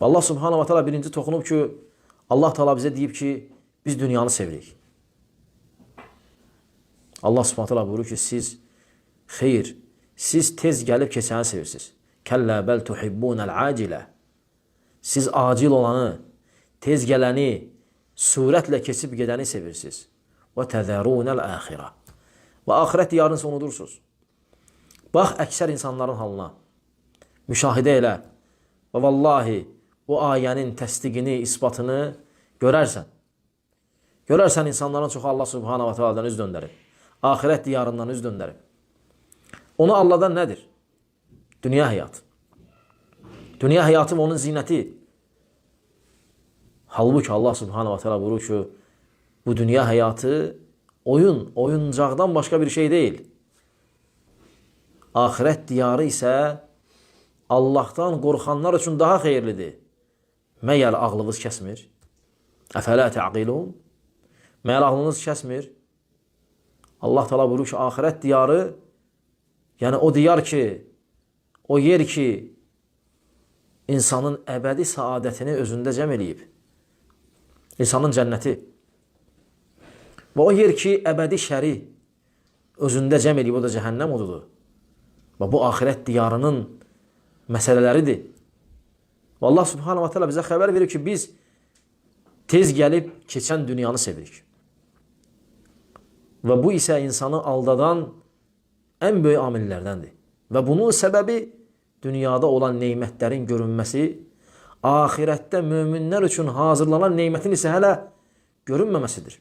Allah subhanahu wa ta'ala birinci toxunub ki, Allah ta'ala bizə deyib ki, biz dünyanı sevirik. Allah subhanahu wa ta'ala buyurur ki, siz tez gəlib keçəni sevirsiniz. Kəllə bəl tuhibbunəl acilə. Siz acil olanı, tez gələni, surətlə keçib gedəni sevirsiniz. Və təzərunəl əxirə. Və axirət diyarını unudursunuz. Bax, əksər insanların halına. Müşahidə elə. Və vallahi, o ayənin təsdiqini, isbatını görərsən. Görərsən insanların çoxu Allah subhanahu wa ta'adan üz döndərib. Axirət diyarından üz döndərib. Onu Allahdan nədir? Dünya həyatı. Dünya həyatı və onun zinəti. Halbuki Allah subhanahu wa ta'ala buyurur ki, bu dünya həyatı oyuncaqdan başqa bir şey deyil. Axirət diyarı isə Allahdan qorxanlar üçün daha xeyirlidir. Məyər ağlınız kəsmir? Əfələ təqilun? Məyər ağlınız kəsmir? Allah təala buyurur ki, axirət diyarı, yəni o diyar ki, o yer ki, insanın əbədi saadətini özündə cəm eləyib. İnsanın cənnəti. Və o yer ki, əbədi şəri özündə cəm eləyib, o da cəhənnəm odudur. Və bu axirət diyarının məsələləridir. Və Allah subhanahu wa ta'ala bizə xəbər verir ki, biz tez gəlib keçən dünyanı sevirik. Və bu isə insanı aldadan ən böyük amillərdəndir. Və bunun səbəbi dünyada olan neymətlərin görünməsi, axirətdə möminlər üçün hazırlanan neymətin isə hələ görünməməsidir.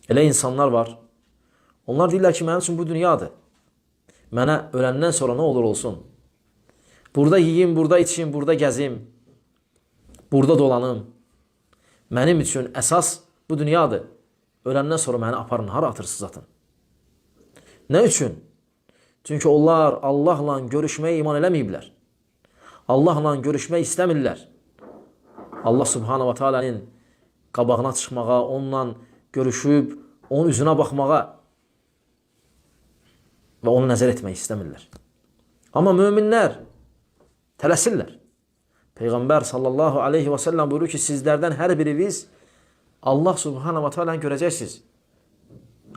Elə insanlar var. Onlar deyirlər ki, mənim üçün bu dünyadır. Mənə öləndən sonra nə olur olsun? Burada yiyim, burada içim, burada gəzim, burada dolanım. Mənim üçün əsas bu dünyadır. Öləndən sonra məni aparın, hara atırsınız atın. Nə üçün? Çünki onlar Allahla görüşməyə iman eləməyiblər. Allahla görüşmək istəmirlər. Allah subhanahu wa ta'ala'nın qabağına çıxmağa, onunla görüşüb, onun üzünə baxmağa və onu nəzər etmək istəmirlər. Amma möminlər tələsirlər. Peyğəmbər sallallahu aleyhi və səlləm buyurur ki, sizlərdən hər biriniz Allah subhanahu wa ta'ala'nı görəcəksiniz.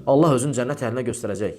Allah özünü cənnət əhlinə göstərəcək.